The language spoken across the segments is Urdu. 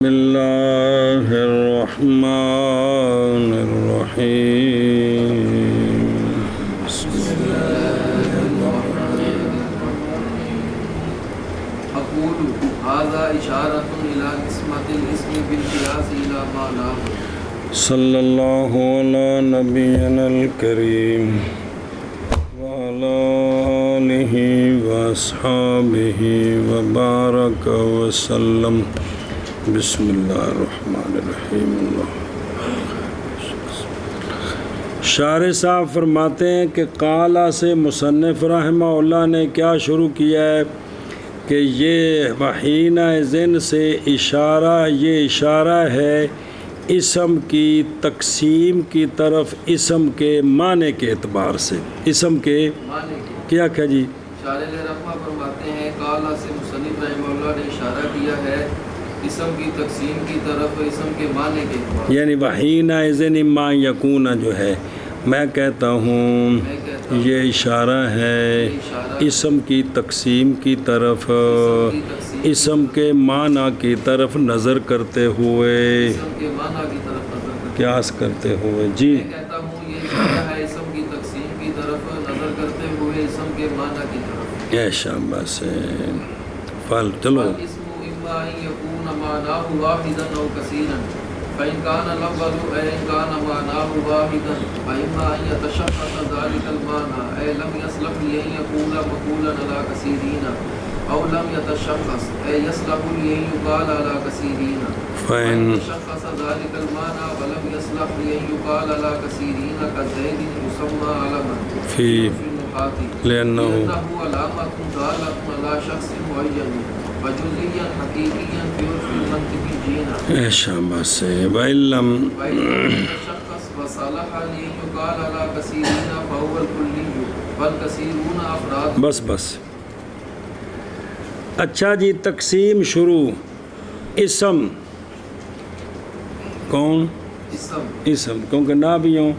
بسم اللہ الرحمن الرحیم اقول هذا اشارۃ الی قسمۃ الاسم بالقیاس الی معناه صلی اللہ علی نبینا الکریم وعلی آلہ واصحابہ وبارک وسلم بسم اللہ الرحمن الرحیم شارح صاحب فرماتے ہیں کہ قالا سے مصنف رحمہ اللہ نے کیا شروع کیا ہے کہ یہ وحین ذن سے اشارہ، یہ اشارہ ہے اسم کی تقسیم کی طرف، اسم کے معنی کے اعتبار سے، اسم کے معنی کیا جی شارح رحمہ فرماتے ہیں قالا سے مصنف رحمہ اللہ نے اشارہ کیا ہے اسم کی تقسیم کی طرف، اسم کے معنی کے اعتبار سے، یعنی وحین ذن ما یکون جو ہے، میں کہتا ہوں یہ اشارہ ہے اسم کی تقسیم کی طرف، اسم کے معنی کی طرف نظر کرتے ہوئے، اسم کے معنی کی طرف نظر کرتے قیاس کرتے ہوئے جی میں کہتا ہوں یہ اشارہ ہے اسم کی تقسیم کی طرف نظر کرتے ہوئے اسم کے معنی کی طرف۔ اے شاباش فل چلو الاسم اما ان يكون معناه واحدا او كثيرا فان كان الاول ان كان معناه واحدا فاما ان يتشخص ذلك المعنى اي لم يصلح لان يقول مقولا على كثيرين او لم يتشخص اي يصلح لان يقال على كثيرين فان تشخص ذلك المعنى ولم يصلح لان يقال على كثيرين كزيد يسمى علما في النحاة لأنه علامة دالة على شخص معين وجزئيا حقيقيا في عرف المنطقيين اے شاباش وَإِلَّمْ شخص وصالح ليقال على كثيرين فهو الكلي والكثيرون افراد۔ بس اچھا جی، تقسیم شروع، اسم کون؟ اسم، کیونکہ نابیوں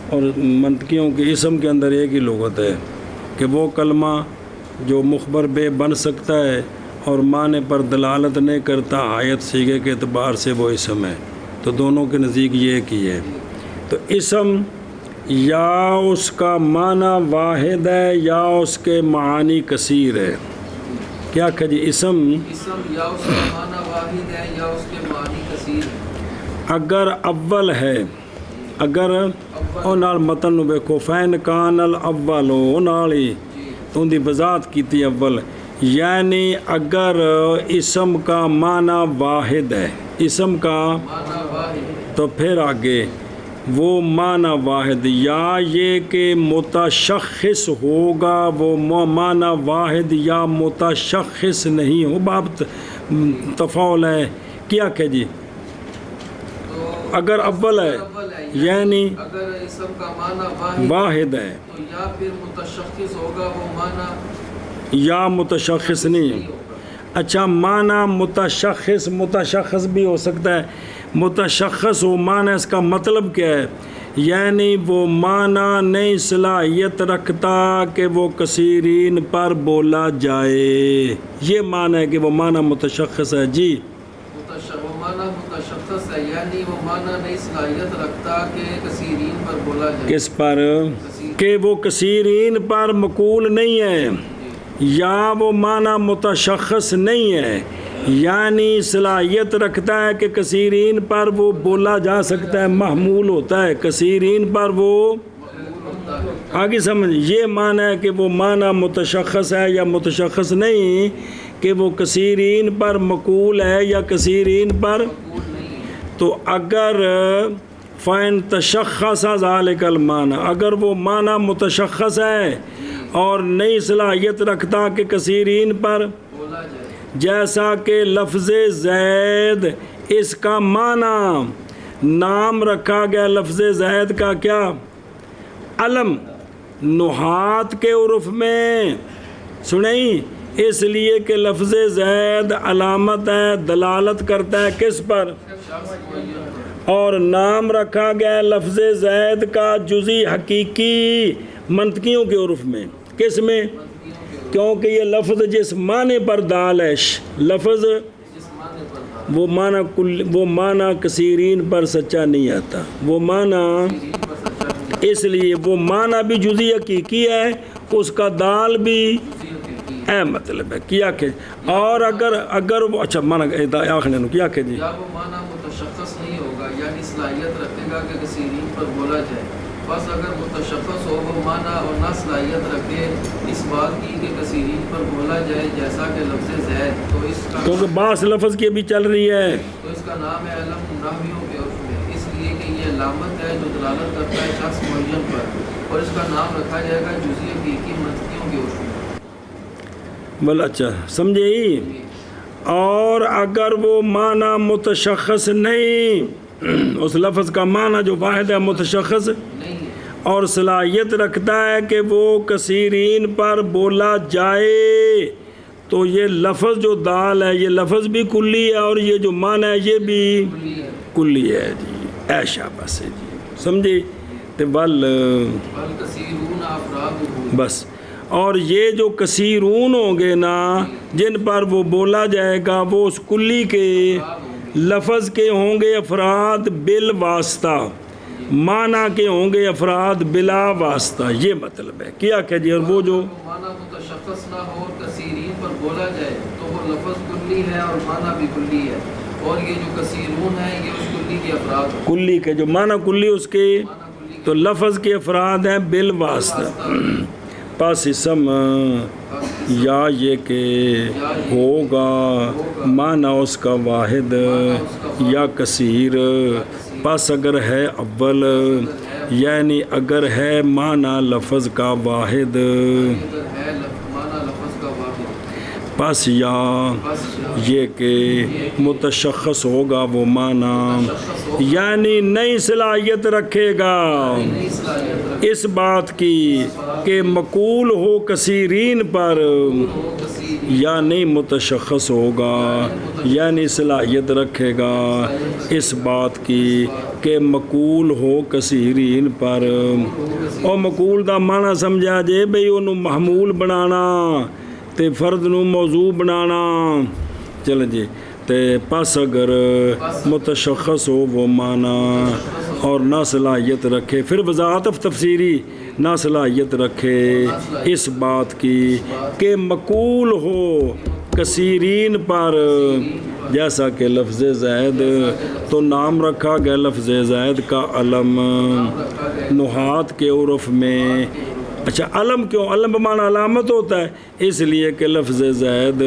اور منطقیوں کے اسم کے اندر ایک ہی لغت ہے کہ وہ کلمہ جو مخبر بے بن سکتا ہے اور معنی پر دلالت نہیں کرتا، آیت صیغے کے اعتبار سے وہ اسم ہے، تو دونوں کے نزدیک یہ ایک ہی ہے۔ تو اسم یا اس کا معنی واحد ہے یا اس کے معانی کثیر ہے۔ کیا کہ جی اسم یا اس کا معنی واحد ہے یا اس کے معنی کثیر ہے۔ اگر اول ہے، اگر او نال متن نو ویکھو فین کان الاول او نال ہی تو ان دی وضاحت کیتی اول، یعنی اگر اسم کا معنی واحد ہے، اسم کا معنی واحد تو پھر آگے وہ معنی واحد، یا یہ کہ متشخص ہوگا وہ معنی واحد یا متشخص نہیں ہو، باب تفاعل ہے۔ کیا کہ جی اگر اول ہے یعنی اگر اسم کا معنی واحد ہے تو یا پھر متشخص ہوگا وہ معنی یا متشخص نہیں۔ اچھا، معنی متشخص بھی ہو سکتا ہے، متشخص ہو معنی اس کا مطلب کیا ہے؟ یعنی وہ معنی نئی صلاحیت رکھتا کہ وہ کثیرین پر بولا جائے، یہ معنی ہے کہ وہ معنی متشخص ہے جی۔ وہ معنی متشخص ہے یعنی وہ معنی نئی صلاحیت رکھتا کہ کثیرین پر بولا جائے، کس پر؟ کہ وہ کثیرین پر مقول نہیں ہے، یا وہ معنی متشخص نہیں ہے، یعنی صلاحیت رکھتا ہے کہ کثیرین پر وہ بولا جا سکتا ہے، محمول ہوتا ہے کثیرین پر، وہ آگے سمجھ، یہ معنی ہے کہ وہ معنی متشخص ہے یا متشخص نہیں، کہ وہ کثیرین پر مقول ہے یا کثیرین پر۔ تو اگر فَإِن تَشَخَّصَ ذَلِكَ الْمَعنَى، اگر وہ معنی متشخص ہے اور نئی صلاحیت رکھتا کہ کثیرین پر، جیسا کہ لفظ زید، اس کا معنی نام رکھا گیا لفظ زید کا کیا؟ علم، نحات کے عرف میں سنیں، اس لیے کہ لفظ زید علامت ہے، دلالت کرتا ہے کس پر؟ اور نام رکھا گیا لفظ زید کا جزئی حقیقی منطقیوں کے عرف میں، کس میں؟ کیونکہ یہ لفظ جس معنی پر دال ہے، لفظ وہ معنی کثیرین پر سچا نہیں آتا. وہ معنی اس لیے وہ معنی بھی جزئی حقیقی ہے, اس کا دال بھی اے مطلب ہے کیا کہ اور اگر وہ اچھا معنی آخر نے کیا کہ جی یا وہ معنی متشخص نہیں ہوگا یعنی صلاحیت رکھے گا کہ کثیرین پر بولا جائے. بس اگر متشخص ہو وہ معنی اور نہ صلاحیت رکھے اس بات کی کہ کثیرین پر بولا جائے جیسا کہ لفظ زید تو اس کا کیونکہ باس لفظ کی بھی چل رہی ہے تو اس کا نام ہے علم نحویوں کے عرف میں, اس لیے کہ یہ علامت ہے جو دلالت کرتا ہے شخص معین پر, اور اس کا نام رکھا جائے گا جزئی حقیقی منطقیوں کے عرف میں. بل اچھا سمجھے ہی. اور اگر وہ معنی متشخص نہیں, اس لفظ کا معنی جو واحد ہے متشخص نہیں ہے اور صلاحیت رکھتا ہے کہ وہ کثیرین پر بولا جائے, تو یہ لفظ جو دال ہے یہ لفظ بھی کلی ہے اور یہ جو معنی ہے یہ بھی کلی ہے جی. ایشا بس ہے جی سمجھے. تو کثیرون افراد بس اور یہ جو کثیرون ہوں گے نا جن پر وہ بولا جائے گا وہ اس کلی کے لفظ کے ہوں گے افراد بالواسطہ, معنی کے ہوں گے افراد بلا واسطہ. یہ مطلب ہے کیا کہ جی. اور وہ جو معنی متشخص نہ ہو اور کثیرین پر بولا جائے تو وہ لفظ کلی ہے اور معنی بھی کلی ہے, اور یہ جو کثیرون ہے یہ اس کلی کے افراد ہیں. کلی کے جو معنی کلی اس کے تو لفظ کے افراد ہیں بالواسطہ. پس اسم یا یہ کہ ہوگا معنی اس کا واحد یا کثیر. پس اگر ہے اول یعنی اگر ہے معنی لفظ کا واحد, پس یا یہ کہ متشخص ہوگا وہ معنی یعنی نئی صلاحیت رکھے گا اس بات کی کہ مقول ہو کثیرین پر, یا نہیں متشخص ہوگا یعنی صلاحیت رکھے گا اس بات کی کہ مقول ہو کثیرین پر. اور مقول دا معنی سمجھا جے بھئی انہوں محمول بنانا تے فرد نو موضوع بنانا. چل جی تے پس اگر متشخص ہو وہ معنی اور نہ صلاحیت رکھے, پھر وضاحت تفسیری نہ صلاحیت رکھے اس بات کی کہ مقول ہو کثیرین پر, جیسا کہ لفظ زید تو نام رکھا گیا لفظ زید کا علم نحات کے عرف میں. اچھا علم کیوں؟ علم بمعنی علامت ہوتا ہے, اس لیے کہ لفظ زید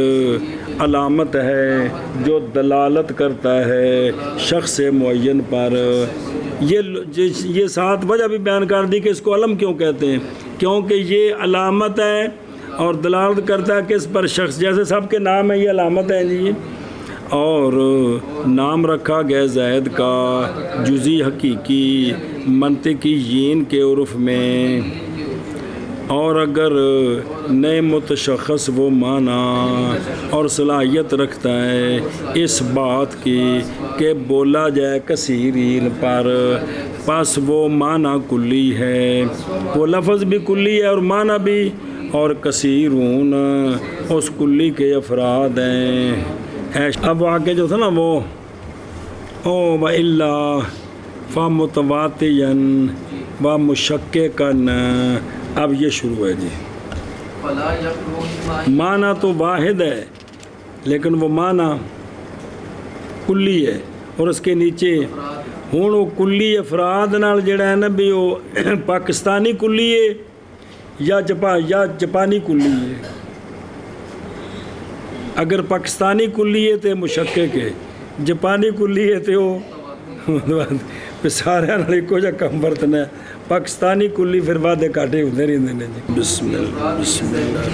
علامت ہے جو دلالت کرتا ہے شخص معین پر. یہ ساتھ وجہ بھی بیان کر دی کہ اس کو علم کیوں کہتے ہیں, کیونکہ یہ علامت ہے اور دلالت کرتا ہے کس پر, شخص. جیسے سب کے نام ہیں یہ علامت ہے جی. اور نام رکھا گیا زید کا جزئی حقیقی منطقی یین کے عرف میں. اور اگر نئے متشخص وہ معنی اور صلاحیت رکھتا ہے اس بات کی کہ بولا جائے کثیرین پر, پس وہ معنی کلی ہے, وہ لفظ بھی کلی ہے اور معنی بھی, اور کثیرون اس کلی کے افراد ہیں. اب آگے جو تھا نا وہ او وَإِلَّا فَمُتَوَاتِيًا وَمُشَكِّكًا. اب یہ شروع ہے جی. معنی تو واحد ہے لیکن وہ معنی کلی ہے, اور اس کے نیچے ہوں وہ کلی افراد نال جڑا ہے نا بھی وہ پاکستانی کلی ہے یا جاپانی کلی ہے. اگر پاکستانی کلی ہے تو مشکک ہے, جاپانی کلی ہے تو وہ سارے نال ایک جا کم برتنا ہے. پاکستانی کلی پھر وعدے کاٹے ہوتے رہتے ہیں جی. بسم اللہ بسم اللہ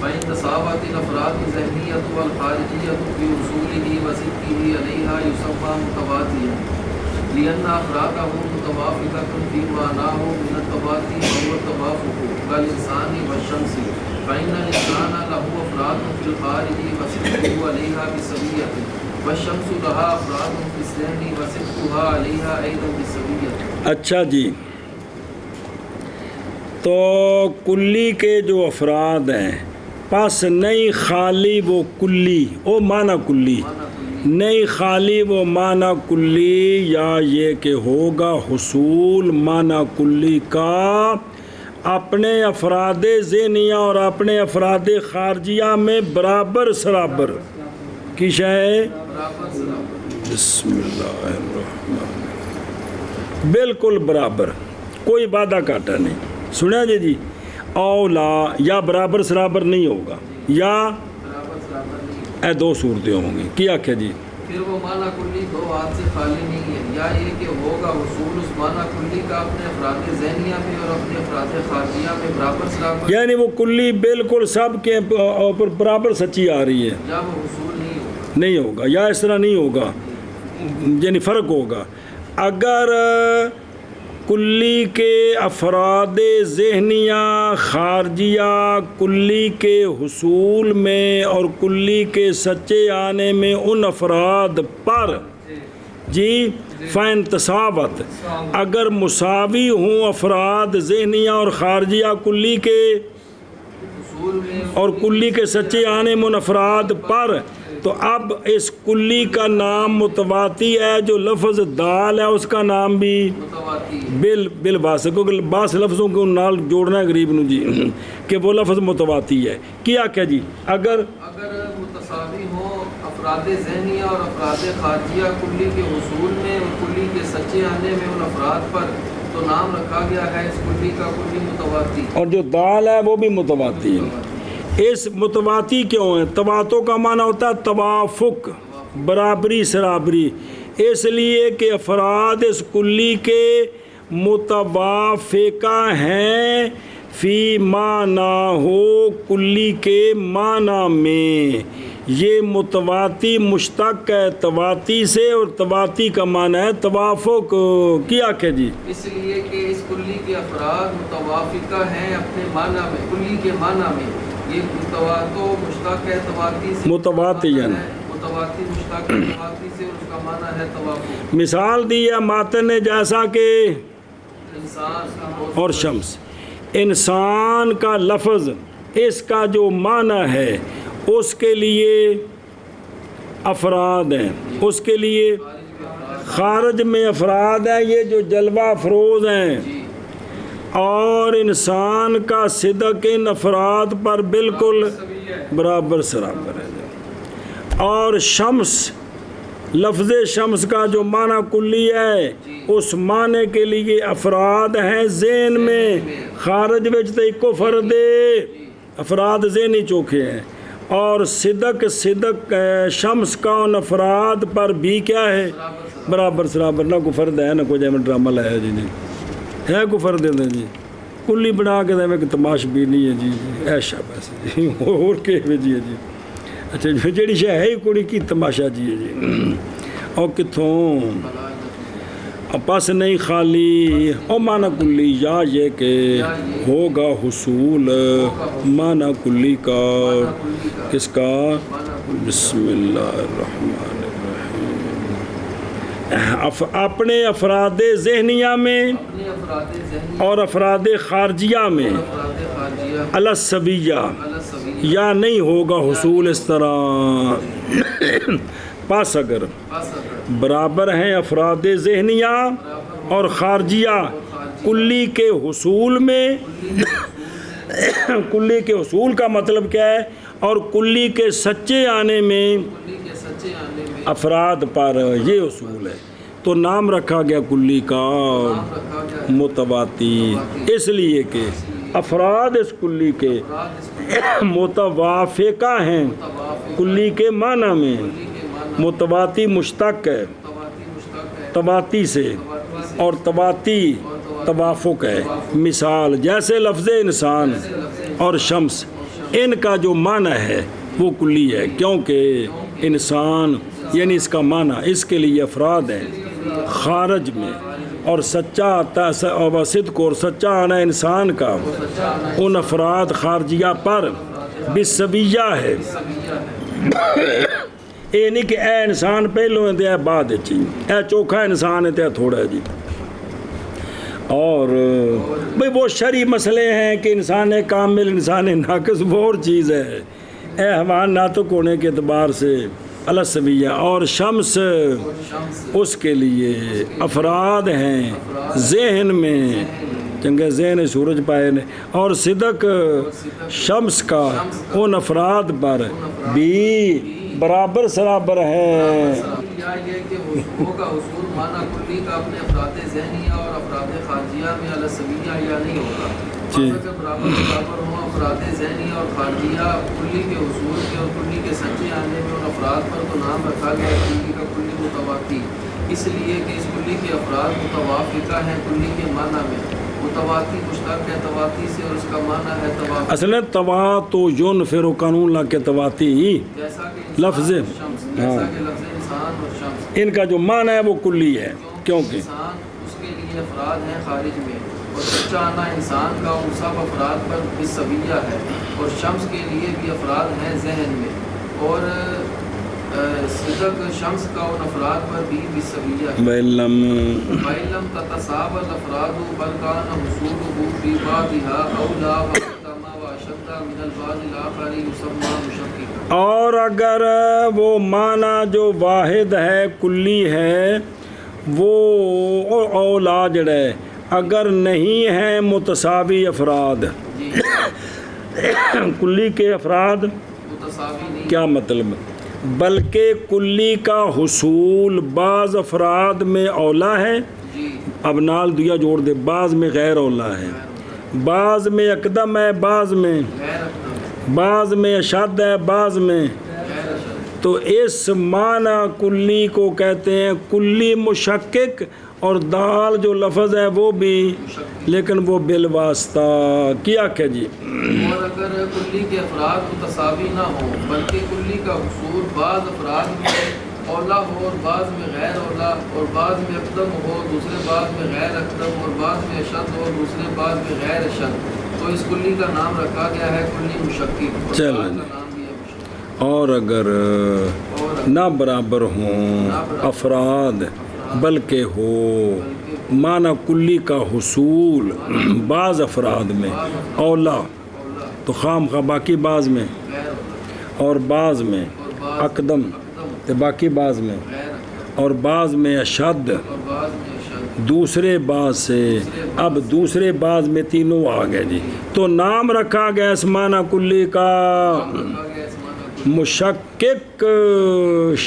فإن تساوت الأفراد الذهنية والخارجية في أصوله وصدقه عليها يسمى متواتيا لأن أفراده متوافقة في معناه من التواتي وهو التوافق كالإنسان والشمس فإن الإنسان له أفراد في الخارج وصدقه عليها بسوية والشمس لها أفراد في الذهن وصدقها عليها أيضا بسوية. اچھا جی, تو کلی کے جو افراد ہیں پس نہیں خالی وہ کلی او معنی کلی نہیں خالی وہ معنی کلی یا یہ کہ ہوگا حصول معنی کلی کا اپنے افراد ذہنیہ اور اپنے افراد خارجیہ میں برابر سرابر کی شے بسم اللہ الرحمن الرحیم بالکل برابر کوئی وعدہ کاٹا نہیں سنا جی اولا یا برابر سرابر نہیں ہوگا یا اے دو صورتیں ہوں گی کیا کیا جی پھر وہ معنی کلی دو ہاتھ سے خالی نہیں ہے یا یہ کہ ہوگا حصول اس معنی کلی کا اپنے افراد ذہنیہ میں اور اپنے افراد خارجیہ میں برابر سرابر یعنی وہ کلی بالکل سب کے اوپر برابر سچی آ رہی ہے یا وہ حصول نہیں ہوگا یا اس طرح نہیں ہوگا یعنی فرق ہوگا اگر کلی کے افراد ذہنیہ خارجیہ کلی کے حصول میں اور کلی کے سچے آنے میں ان افراد پر جی فین تصاوت اگر مساوی ہوں افراد ذہنیہ اور خارجیہ کلی کے اور کلی کے سچے آنے میں ان افراد پر تو اب اس کلی کا نام متواتی ہے جو لفظ دال ہے اس کا نام بھی بل واسطہ کیونکہ باس لفظوں کو نال جوڑنا ہے غریب نو جی کہ وہ لفظ متواتی ہے کیا جی اگر متساوی ہوں افراد ذہنیہ اور افراد خارجیہ کلی کے حصول میں اور کلی کے سچے آنے میں ان افراد پر تو نام رکھا گیا ہے اس کلی کا کلی متواتی اور جو دال ہے وہ بھی متواتی ہے اس متواتی کیوں ہے تواتوں کا معنی ہوتا ہے توافق برابری سرابری اس لیے کہ افراد اس کلی کے متوافقہ ہیں فی معنی ہو کلی کے معنی میں یہ متواتی مشتق ہے تواتی سے اور تواتی کا معنی ہے توافق کیا کہ جی اس لیے کہ اس کلی کے افراد متوافقہ ہیں اپنے معنی میں کلی کے معنی میں یہ متواتو مشتق ہے تواتی سے متواتی متواتی مشتق ہے تواتی سے اس کا معنی ہے توافق مثال دی ہے ماتن نے جیسا کہ انسان اور شمس انسان کا لفظ اس کا جو معنی ہے اس کے لیے افراد ہیں اس کے لیے خارج میں افراد ہیں یہ جو جلوہ افروز ہیں اور انسان کا صدق ان افراد پر بالکل برابر سرابر ہے اور شمس لفظ شمس کا جو معنی کلی ہے اس معنی کے لیے افراد ہیں ذہن میں خارج وچ تے کو فرد افراد ذہنی چوکھے ہیں اور صدق شمس کا ان افراد پر بھی کیا ہے برابر سرابر نہ کو فرد ہے نہ کوئی جیسے ڈرامہ لایا جی نہیں ہے کو فرد ہے جی کلی بنا کے دے تماش بھی نہیں ہے جی ایشا پیسے جی اور کہ جی ہے جی اچھا جیڑی شے ہے کڑی کی تماشا جی ہے جی اور کتوں پس نہیں خالی او معنی کلی یا یہ کہ ہوگا حصول معنی کلی کا کس کا بسم اللہ الرحمن اپنے افراد ذہنیہ میں اور افراد خارجیہ میں السویہ یا نہیں ہوگا حصول اس طرح پس اگر برابر ہیں افراد ذہنیہ اور خارجیہ کلی کے حصول میں کلی کے حصول کا مطلب کیا ہے اور کلی کے سچے آنے میں افراد پر یہ اصول ہے تو نام رکھا گیا کلی کا متواتی اس لیے کہ افراد اس کلی کے متوافقہ ہیں کلی کے معنی میں متواتی مشتق ہے تواتی سے اور تواتی توافق ہے مثال جیسے لفظ انسان اور شمس ان کا جو معنی ہے وہ کلی ہے کیونکہ انسان یعنی اس کا معنی اس کے لیے افراد ہیں خارج میں اور سچا صدق اور سچا آنا انسان کا ان افراد خارجیہ پر بسویہ ہے اے نہیں کہ اے انسان پہلو ہے تے بعد اے چوکھا انسان ہے تے تھوڑا ہے جی اور بھئی وہ شرعی مسئلے ہیں کہ انسان کامل انسان ناقص وہ اور چیز ہے، حیوان ناطق ہونے کے اعتبار سے السویہ، اور شمس اس کے لیے افراد ہیں ذہن میں، چنگے ذہن سورج پائے نے، اور صدق شمس کا ان افراد پر بھی برابر سرابر ہے۔ یا یہ کہ وہ کا حصول معنی کلی کا اپنے افراد ذہنیہ اور افراد خارجیہ میں السویہ یا نہیں ہوگا، اگر برابر ہوں افراد ذہنیہ اور خارجیہ کلی کے حصول کے اور کلی کے سچے آنے میں ان افراد پر تو نام رکھا گیا کلی کا کلی متوافی، اس لیے کہ اس کلی کے افراد متوافقہ ہیں کلی کے معنی میں، متواتی مشترک ہے تواتی سے اور اس کا معنی ہے توافق، اصل تواتو ینفر قانون لا کے تواتی جیسا کہ لفظ شمس، جیسا کہ لفظ انسان اور شمس، ان کا جو معنی ہے وہ کلی ہے، کیونکہ انسان اس کے لیے افراد ہیں خارج میں، اور سچا آنا انسان کا ان سب افراد پر بالسویہ ہے، اور شمس کے لیے بھی افراد ہیں ذہن میں، اور صدق شمس کا ان افراد پر بھی بالسویہ ہے۔ وَإِلَّمْ تَتَصَابَ الْأَفْرَادُ بَلْ كَانَ حُصُولُهُ فِي بَعْضِهَا أَوْلَى وَأَقْدَمَ وَأَشَدَّ مِنَ الْبَعْضِ الْآخَرِ يُسَمَّى مُشَقِّقًا، اور اگر وہ معنی جو واحد ہے کلی ہے وہ اولا جڑے اگر نہیں ہیں متساوی افراد، کلی کے افراد متساوی نہیں، کیا مطلب، بلکہ کلی کا حصول بعض افراد میں اولا ہے، جی اب نال دیا جوڑ دے، بعض میں غیر اولا ہے، بعض میں اقدم ہے، بعض میں غیر اقدم، بعض میں اشد ہے، بعض میں، غیر اشد، تو اس معنی کلی کو کہتے ہیں کلی مشکک، اور دال جو لفظ ہے وہ بھی، لیکن وہ بالواسطہ کیا کہ جی، اور اگر کلی کے افراد متساوی نہ ہوں بلکہ کلی کا حصول بعض افراد میں اولا ہو اور بعض میں غیر اولا، اور بعض میں اقدم ہو دوسرے بعض میں غیر اقدم، اور بعض میں اشد ہو دوسرے بعض میں غیر اشد، تو اس کلی کا نام رکھا گیا ہے کلی مشکک، اور چلیں بعض کا نام بھی ہے مشکک، اور اگر نہ برابر ہوں افراد بلکہ ہو معنی کلی کا حصول بعض افراد میں اولا، تو خام خواہ باقی بعض میں، غیر اولا، اور بعض میں اقدم، تو باقی بعض میں، غیر اور بعض میں اشد، اور بعض میں اشد، دوسرے بعض سے، اب دوسرے بعض میں تینوں آ گئے جی، تو نام رکھا گیا اس معنی کلی کا رکھا گیا اس معنی مشکک،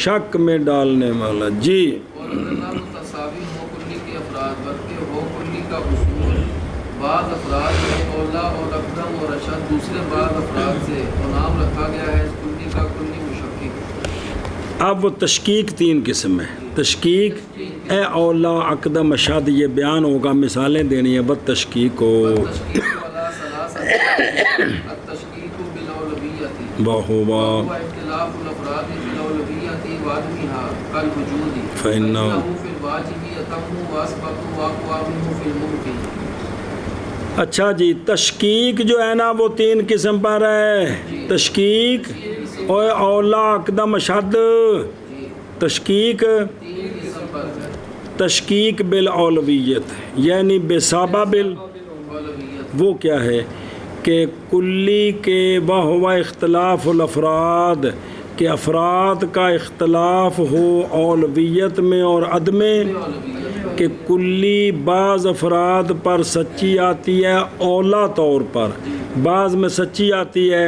شک میں ڈالنے والا جی، اور اگر نہ متساوی ہو کلی کے افراد بلکہ ہو کلی کا حصول بعض افراد میں اولا اور اقدم اور اشد دوسرے بعض افراد سے، تو نام رکھا گیا ہے اس کلی کا کلی مشکک۔ اب وہ تشکیک تین قسم ہے، تشکیک اے اولا اقدم اشد، یہ بیان ہوگا، مثالیں دینی ہیں، بد تشکیک ہو، التشکیک علی ثلاثۃ، التشکیک بالاولویۃ، واہ وهو اختلاف الافراد فی الاولویۃ وعدمها کالوجود، فإنه فی الواجب اتم واسبق واقوى منه فی الممکن۔ اچھا جی، تشکیک جو ہے نا وہ تین قسم پر ہے، تشکیک اور اولا اقدم اشد، تشکیک تین قسم پر ہے، تشکیک بالاولویت یعنی بسبب اولویت، وہ کیا ہے کہ کلی کے وہو اختلاف الافراد، کہ افراد کا اختلاف ہو اولویت میں اور عدم میں، کہ کلی بعض افراد پر سچی آتی ہے اولا طور پر، بعض میں سچی آتی ہے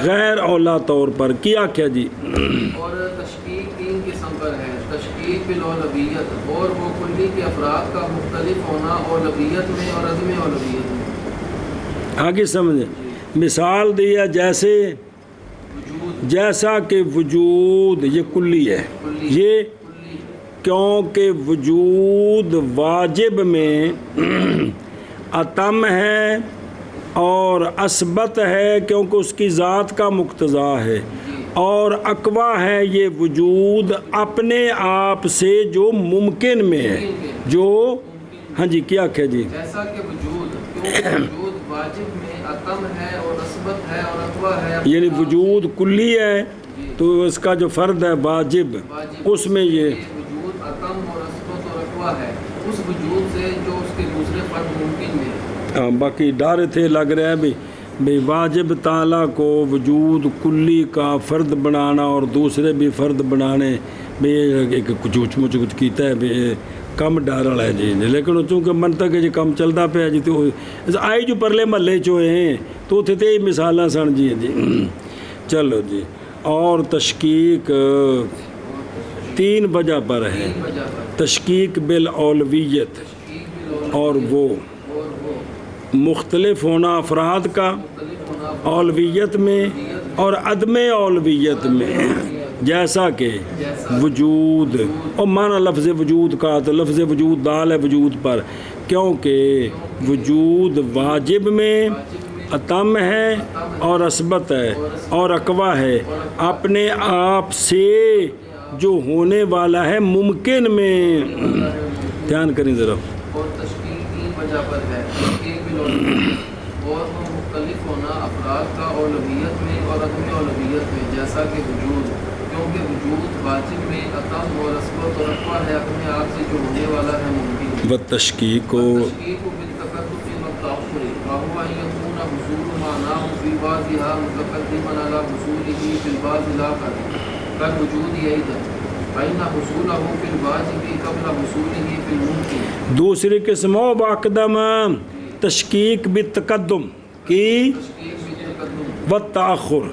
غیر اولا طور پر، کیا کیا جی، اور تشکیک تین قسم پر ہے، تشکیک بالاولویت، اور وہ کلی کے افراد کا مختلف ہونا اولویت میں اور عدم اولویت میں، آگے سمجھیں، مثال دیا جیسے وجود، جیسا کہ وجود یہ کلی ہے، یہ کلی، کیونکہ وجود واجب میں اتم ہے اور اثبت ہے کیونکہ اس کی ذات کا مقتضا ہے، اور اقوا ہے یہ وجود اپنے آپ سے جو ممکن میں ہے، جو ہاں جی کیا کہ جی، جیسا کہ وجود، کیونکہ وجود واجب میں اتم ہے اور اثبت ہے اور اقوا ہے، یعنی وجود کلی ہے تو اس کا جو فرد ہے واجب، اس میں یہ وجود اتم اور اثبت اور اقوا ہے، اس وجود سے جو اس کے دوسرے فرد ممکن میں. ہاں باقی ڈر تھے لگ رہا ہے بھی واجب تعالیٰ کو وجود کلی کا فرد بنانا اور دوسرے بھی فرد بنانے بھی ایک کچھ مچ کیتا ہے بھی کم ڈر والا ہے جی. لیکن چونکہ منطق جی کم چلتا پیا جی تو آئی جو پرلے محلے چوئے ہیں تو اتنے تو یہ مثالاں سن جی. چلو جی. اور تشکیک 3 وجہ پر ہے. تشکیک بالاولویت اور وہ مختلف ہونا افراد کا اولویت میں اور عدم اولویت میں، جیسا کہ وجود اور معنی لفظ وجود کا تو لفظ وجود دال ہے وجود پر، کیونکہ وجود واجب میں اتم ہے اور عصبت ہے اور اقوا ہے، اپنے آپ سے جو ہونے والا ہے ممکن میں. دھیان کریں ذرا. اور تشکیل 3 وجہ پر ہے. تشکیل بالاولویت اور وہ مختلف ہونا افراد کا اولویت میں اور عدم اولویت میں، جیسا کہ وجود، کیونکہ وجود واجب میں اتم اور عصبت اور اقوا ہے، اپنے آپ سے جو ہونے والا ہے ممکن. والتشکیک بالتقدم والتأخر وهو أن يكون حصول معناه في بعضها متقدما على حصوله في البعض الآخر كالوجود أيضا، فإن حصوله في الواجب قبل حصوله في الممكن. دوسری قسم و باقدم تشکیک بالتقدم کی والتأخر.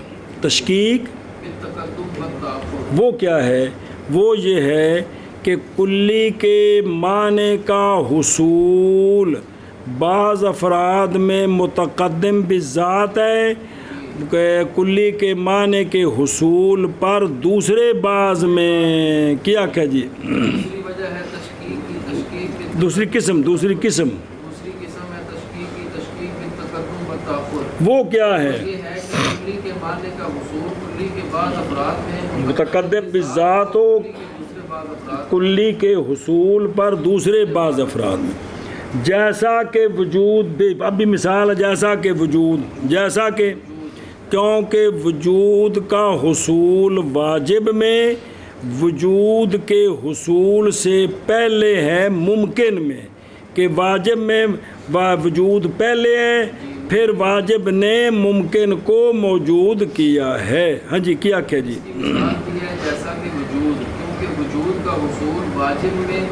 تشکیک بالتقدم والتأخر وہ کیا ہے؟ وہ یہ ہے کہ کلی کے معنی کا حصول بعض افراد میں متقدم بذات ہے، کہ کلی کے معنی کے حصول پر دوسرے بعض میں کیا کہ جی دوسری وجہ ہے تشکیک کی. تشکیک دوسری قسم ہے تشکیک کی. تشکیک بالتقدم والتأخر وہ کیا ہے؟ یہ ہے کہ کلی کے معنی کا حصول کلی کے بعض افراد میں متقدم بذات ہو دوسرے بعض افراد کلی کے حصول پر دوسرے بعض افراد میں، جیسا کہ وجود. اب بھی مثال ہے جیسا کہ وجود، جیسا کہ کیونکہ وجود کا حصول واجب میں وجود کے حصول سے پہلے ہے ممکن میں، کہ واجب میں وجود پہلے ہے پھر واجب نے ممکن کو موجود کیا ہے. ہاں جی کیا کہ جی مثال دی ہے جیسا کہ وجود، کیونکہ وجود کا حصول واجب میں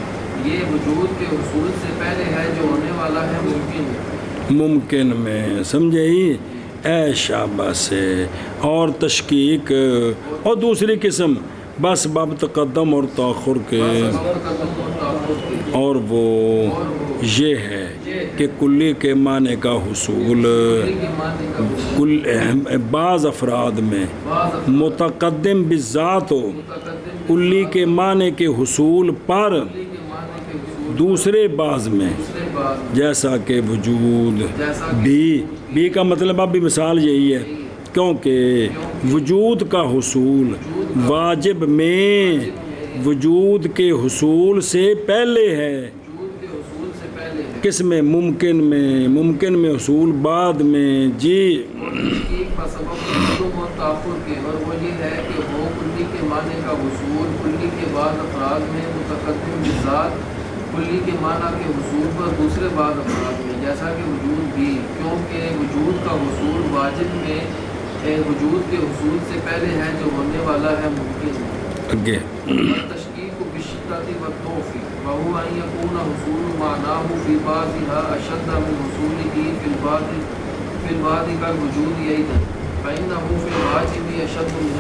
یہ وجود کے حصول سے پہلے ہے جو ہونے والا ہے ممکن میں. سمجھے ہی اے شاباش سے. اور تشکیک اور دوسری قسم بس باب تقدم اور تاخر کے، اور وہ یہ ہے کہ کلی کے معنی کا حصول بعض افراد میں متقدم بذات ہو، کلی کے معنی کے حصول پر دوسرے بعض میں، جیسا کہ وجود. بھی کا مطلب اب بھی مثال یہی ہے، کیونکہ وجود کا حصول واجب میں وجود کے حصول سے پہلے ہے. کس میں؟ ممکن میں. ممکن میں حصول بعد میں. جی اور وہ یہ ہے کہ وہ کلی کے معنی کا حصول کلی کے بعض افراد میں متقدم بذات کلی کے معنی کے حصول پر دوسرے بعض افراد میں، جیسا کہ وجود بھی، کیونکہ وجود کا حصول واجب میں وجود کے حصول سے پہلے ہے جو ہونے والا ہے ممکن. اگے تشکیک بالشدۃ والضعف وهو أن يكون حصول معناه في بعضها أشد من حصوله في البعض كالوجود أيضا، فإنه في الواجب أشد من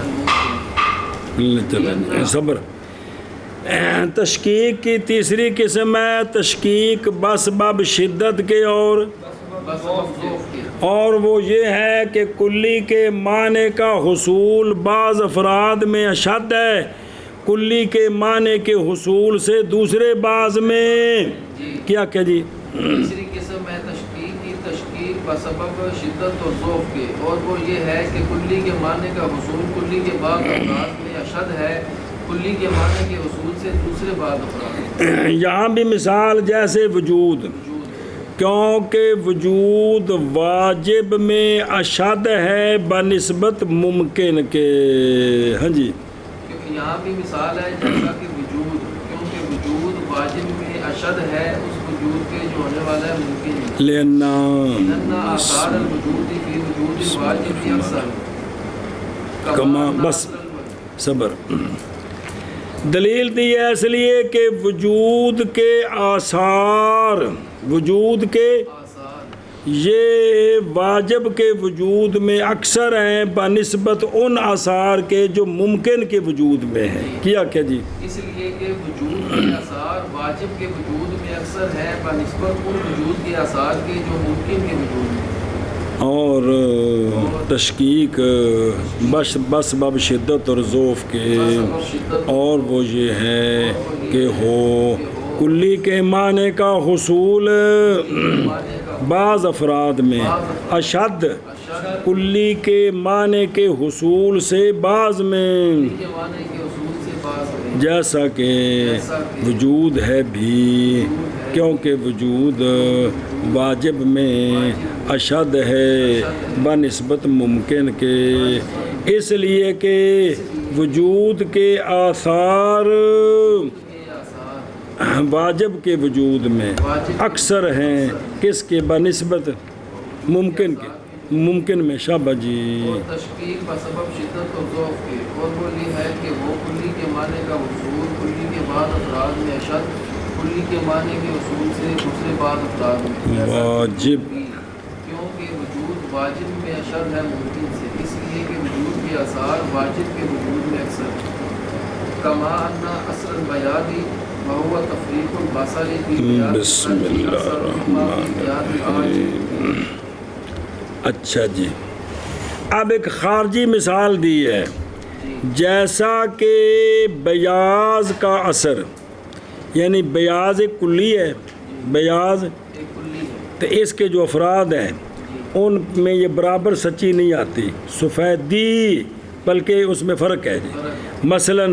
الممكن. صبر. تشکیک کی تیسری قسم ہے تشکیک بسبب شدت کے اور وہ یہ ہے کہ کلی کے معنی کا حصول بعض افراد میں اشد ہے کلی کے معنی کے حصول سے دوسرے بعض میں. کیا کہ جی تیسری قسم ہے تشکیک کی. تشکیک بسبب شدت اور ضعف کے، اور وہ یہ ہے کہ کلی کے معنی کا حصول کلی کے بعض افراد میں اشد ہے کلی کے معنی کے حصول سے دوسرے بعض افراد. یہاں بھی مثال جیسے وجود، کیونکہ وجود واجب میں اشد ہے بنسبت ممکن کے. ہاں جی یہاں بھی مثال ہے جیسا کہ وجود، کیونکہ وجود واجب میں اشد ہے اس وجود کے جو ہونے والا ہے ممکن نہیں لینا لأن آثار الوجود فی وجود الواجب اکثر کما بس صبر دلیل دی ہے اس لیے کہ وجود کے آثار وجود کے یہ واجب کے وجود میں اکثر ہیں بنسبت ان آثار کے جو ممکن کے وجود میں ہیں کیا جی اس لیے کہ وجود کے آثار واجب کے وجود میں اکثر ہے بنسبت ان وجود کے آثار کے جو ممکن کے وجود میں اور تشکیک بس باب شدت اور ذوف کے اور وہ یہ ہے کہ ہو کلی کے معنی کا حصول بعض افراد میں اشد کلی کے معنی کے حصول سے بعض میں جیسا کہ وجود ہے بھی کیونکہ وجود واجب میں اشد ہے بنسبت ممکن کے اس لیے کہ وجود کے آثار واجب کے وجود میں اکثر ہیں کس کے بنسبت ممکن کے ممکن میں شابہ جی تشکیل بسبب شدت اور ذوف کے اور وہ یہ ہے کہ وہ کلی کے معنی کا حصول کلی کے بعد افراد میں اشد کلی کے معنی کے حصول سے دوسرے بعد افراد میں واجب کیونکہ وجود واجب میں اشد ہے ممکن سے اس لیے کہ وجود کے آثار واجب کے وجود میں اکثر کما انا اثر البیادی وہو تفریق البصر فی بسم اللہ الرحمن الرحیم اچھا جی اب ایک خارجی مثال دی ہے جیسا کہ بیاض کا اثر یعنی بیاض ایک کلی ہے بیاض تو اس کے جو افراد ہیں ان میں یہ برابر سچی نہیں آتی سفیدی بلکہ اس میں فرق ہے جی مثلا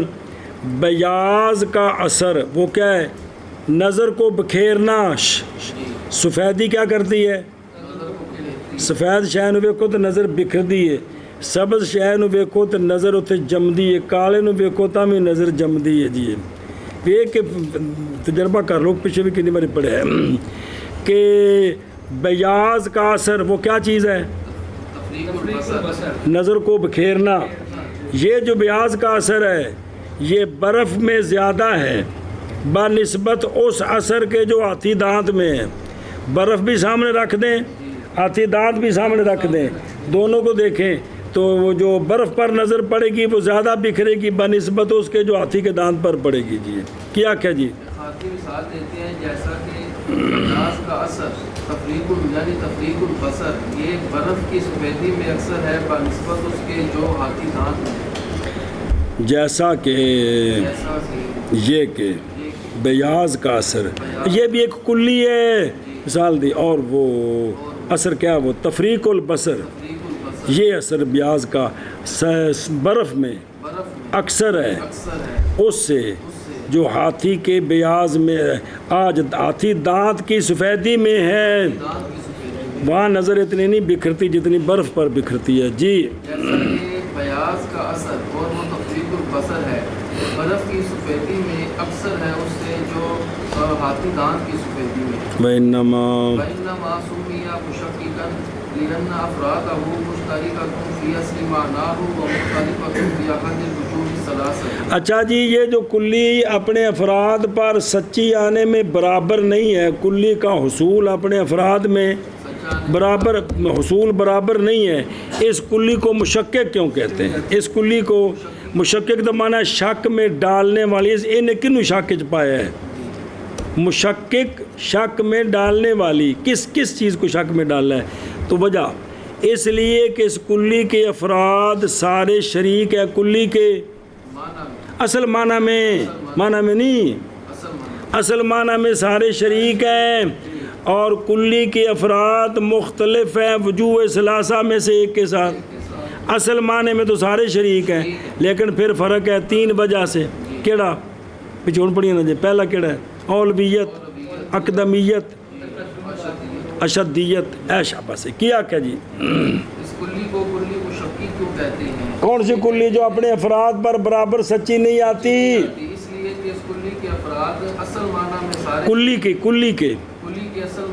بیاض کا اثر وہ کیا ہے نظر کو بکھیرنا سفیدی کیا کرتی ہے سفید شے نو ویکھو تو نظر بکھردی ہے سبز شے نو ویکھو تو نظر اتنے جمدی ہے کالے نو ویکھو تو بھی نظر جمدی ہے جی یہ کہ تجربہ کر لو پیچھے بھی کتنی باری پڑھے کہ بیاض کا اثر وہ کیا چیز ہے نظر کو بکھیرنا یہ جو بیاض کا اثر ہے یہ برف میں زیادہ ہے بنسبت اس اثر کے جو ہاتھی دانت میں ہے برف بھی سامنے رکھ دیں ہاتھی دانت بھی سامنے رکھ دیں دونوں کو دیکھیں تو وہ جو برف پر نظر پڑے گی وہ زیادہ بکھرے گی بنسبت اس کے جو ہاتھی کے دانت پر پڑے گی جی کیا جی ہاتھی مثال دیتے ہیں جیسا کہ بیاض کا اثر تفریق البصر یہ برف کی سفیدی میں اکثر ہے بنسبت اس کے جو ہاتھی دانت میں جیسا کہ یہ کہ بیاض کا اثر یہ بھی ایک کلی ہے مثال دی اور وہ اثر کیا وہ تفریق البصر یہ اثر بیاض کا برف میں اکثر ہے اس سے جو ہاتھی کے بیاض میں آج ہاتھی دانت کی سفیدی میں ہے وہاں نظر اتنی نہیں بکھرتی جتنی برف پر بکھرتی ہے جی بیاض کا اثر اور وہ تفریق البصر ہے برف کی سفیدی میں اکثر ہے اس سے جو ہاتھی دانت کی سفیدی میں وَإِنَّمَا سُمِّيَ مُشَقِّقًا لِأَنَّ أَفْرَادَهُ مُشْتَرِكَةٌ فِي أَصْلِ مَعْنَاهُ وَمُخْتَلِفَةٌ فِي أَحَدِ الْوُجُوهِ الثَّلَاثَةِ اچھا جی یہ جو کلی اپنے افراد پر سچی آنے میں برابر نہیں ہے کلی کا حصول اپنے افراد میں برابر حصول برابر نہیں ہے اس کلی کو مشکک کیوں کہتے ہیں اس کلی کو مشکک تو معنی شک میں ڈالنے والی انہیں کنوں شک چ پایا ہے مشکک شک میں ڈالنے والی کس چیز کو شک میں ڈالنا ہے تو وجہ اس لیے کہ اس کلی کے افراد سارے شریک ہے کلی کے اصل معنی میں نہیں اصل معنی میں سارے شریک ہیں اور کلی کے افراد مختلف ہیں وجوہ ثلاثہ میں سے ایک کے ساتھ اصل معنی میں تو سارے شریک ہیں لیکن پھر فرق ہے تین وجہ سے کیڑا پچھوڑ پڑی نا جی پہلا کیڑا ہے اولویت اقدمیت اشدیت ایشا سے کیا جی اس کلی کو کلی مشکی کیوں کہتے ہیں کون سی کلی جو اپنے افراد پر برابر سچی نہیں آتی اس لیے کہ اس کلی کے افراد اصل معنی میں سارے کلی کے اصل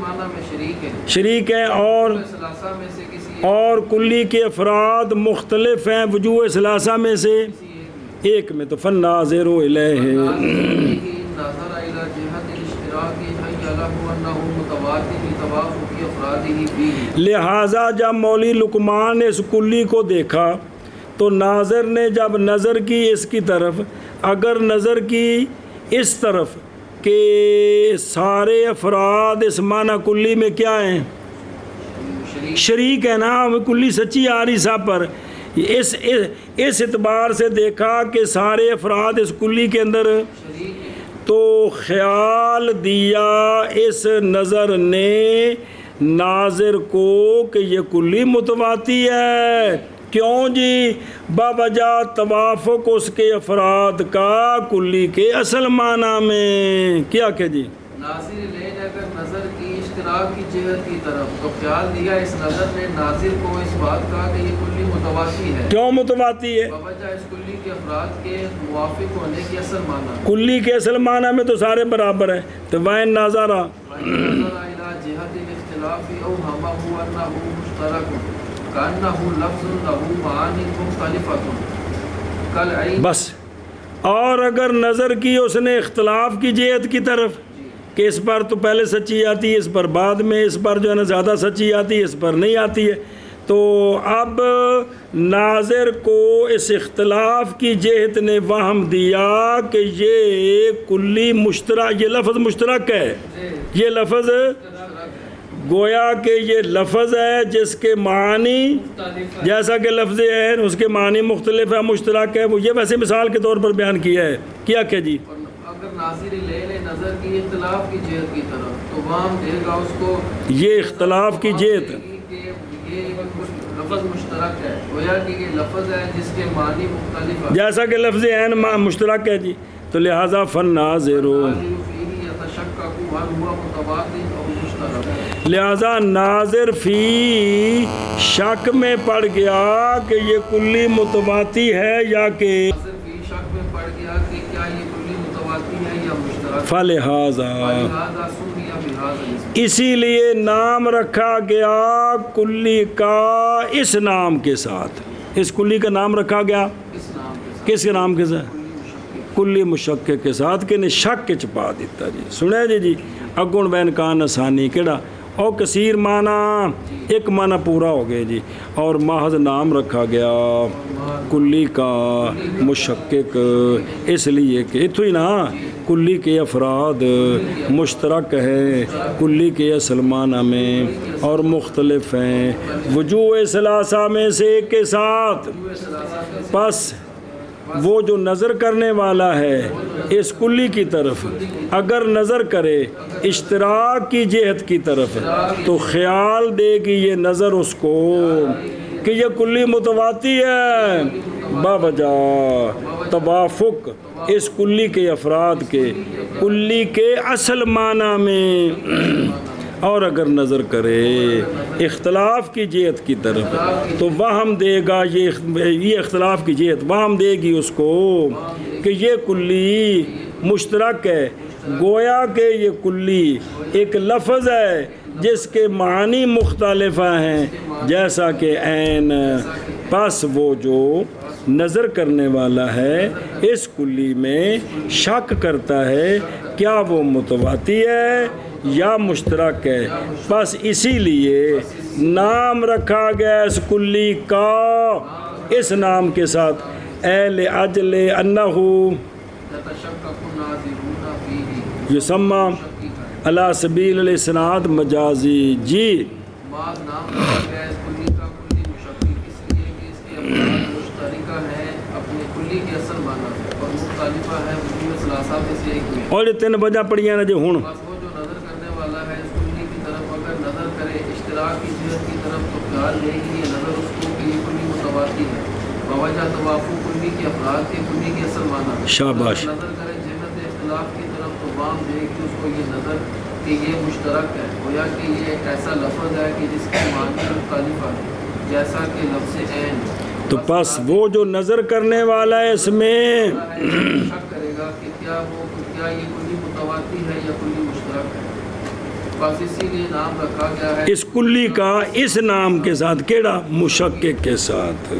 شریک ہیں اور ثلاثہ میں سے کسی اور کلی کے افراد مختلف ہیں وجوہ ثلاثہ میں سے ایک میں تو فالناظر الیہ نظر الى جہت الاشتراک حی له انه متواتر لتوافق افراده فيه. لہٰذا جب مولوی لقمان نے اس کلی کو دیکھا تو ناظر نے جب نظر کی اس کی طرف، اگر نظر کی اس طرف کہ سارے افراد اس معنی کلی میں کیا ہیں، شریک ہے نا، کلی سچی آ رہی صاحب پر، اس اعتبار سے دیکھا کہ سارے افراد اس کلی کے اندر، تو خیال دیا اس نظر نے ناظر کو کہ یہ کلی متواتی ہے. کیوں جی؟ باوجہ توافق اس کے افراد کا کلی کے اصل معنی میں. کیا کہ جی ناظر لے اگر نظر کی اشتراک کی جہت کی طرف، تو خیال دیا اس نظر نے ناظر کو اس بات کا کہ یہ کلی متواتی ہے. کیوں متواتی ہے؟ باوجہ اس کلی کے افراد کے موافق ہونے کی اصل معنی. کلی کے اصل معنی میں تو سارے برابر ہیں. تو وَإِن نَظَرَ نظر الى جہت الاختلاف او ہمہ انہ مشترک کانہ لفظ له معانی مختلفۃ کالعین. بس. اور اگر نظر کی اس نے اختلاف کی جہت کی طرف کہ اس پر تو پہلے سچی آتی ہے، اس پر بعد میں، اس پر جو ہے نا زیادہ سچی آتی ہے، اس پر نہیں آتی ہے، تو اب ناظر کو اس اختلاف کی جہت نے وہم دیا کہ یہ کلی مشترک، یہ لفظ مشترک ہے، یہ لفظ گویا کہ یہ لفظ ہے جس کے معنی جیسا کہ لفظ عین اس کے معنی مختلف ہے، مشترک ہے. وہ یہ ویسے مثال کے طور پر بیان کیا ہے. کیا کہ جی اگر ناظر لے نظر کی اختلاف کی جہت کی طرف، تو وہاں دے گا اس کو یہ اختلاف کی جہت، یہ لفظ مشترک ہے، گویا کہ یہ لفظ ہے جس کے معنی مختلف ہے، جیسا کہ لفظ عین مشترک ہے جی. تو لہٰذا فالناظر، لہذا ناظر فی شک میں پڑ گیا کہ یہ کلی متواتی ہے یا کہ شک میں پڑ گیا کہ کیا یہ کلی متواتی ہے یا مشترک. فلہذا سمی بہذا الاسم، اسی لیے نام رکھا گیا کلی کا اس نام کے ساتھ. اس کلی کا نام رکھا گیا اس نام کے ساتھ، کس کے نام کے ساتھ؟ کلی مشکک کے ساتھ کہ نے شک کے چپا دیتا جی. سنے جی اگن بین کان آسانی کیڑا او کثیر معنی ایک معنی پورا ہو گئے جی، اور محض نام رکھا گیا کلی کا مشکک، اس لیے کہ اتو ہی نا کلی کے افراد مشترک ہے کلی کے اصل معنی میں اور مختلف ہیں وجوہ ثلاثہ میں سے ایک کے ساتھ. پس وہ جو نظر کرنے والا ہے اس کلی کی طرف اگر نظر کرے اشتراک کی جہت کی طرف، تو خیال دے گی یہ نظر اس کو کہ یہ کلی متواتی ہے باوجہ توافق اس کلی کے افراد کے کلی کے اصل معنی میں. اور اگر نظر کرے اختلاف کی جہت کی طرف، تو وہم دے گا یہ اختلاف کی جہت وہم دے گی اس کو کہ یہ کلی مشترک ہے، گویا کہ یہ کلی ایک لفظ ہے جس کے معنی مختلف ہیں جیسا کہ عین. پس وہ جو نظر کرنے والا ہے اس کلی میں شک کرتا ہے کیا وہ متواتی ہے یا مشترک ہے. بس اسی لیے نام رکھا گیا اس کلی کا اس نام کے ساتھ اہل اجل انہو یسمى علی سبیل الاسناد مجازی. جی بعض نام رکھا گیا اس کلی کا کلی مشکک اس لیے کہ اس کے افراد مشترکہ ہیں اپنے کلی کے اصل معنی اور مختلفہ ہے وجوہ ثلاثہ میں سے ایک میں. اور یہ 3 وجہ پڑھیاں نا جی. ہوں بس وہ جو نظر کرنے والا ہے اس کلی کی طرف اگر نظر کرے اشتراک کی جہت کی طرف، تو خیال لے گی یہ نظر اس کو کہ یہ کلی متواتی ہے بوجہ توافق کلی کے افراد کے کلی کے اصل معنی. شاباش. نظر کرے جہت اختلاف کی طرف، تو وام دے گی اس کو یہ نظر کہ یہ مشترک ہے، گویا کہ یہ ایک ایسا لفظ ہے کہ جس کے معنی مختلف ہے جیسا کہ لفظ عین. تو پس وہ جو نظر کرنے والا ہے اس میں شک کرے گا کہ کیا یہ کلی متواتی ہے یا کلی مشترک ہے. بس اسی لیے نام رکھا گیا ہے اس کلی کا اس نام کے ساتھ کیڑا مشقق کے ساتھ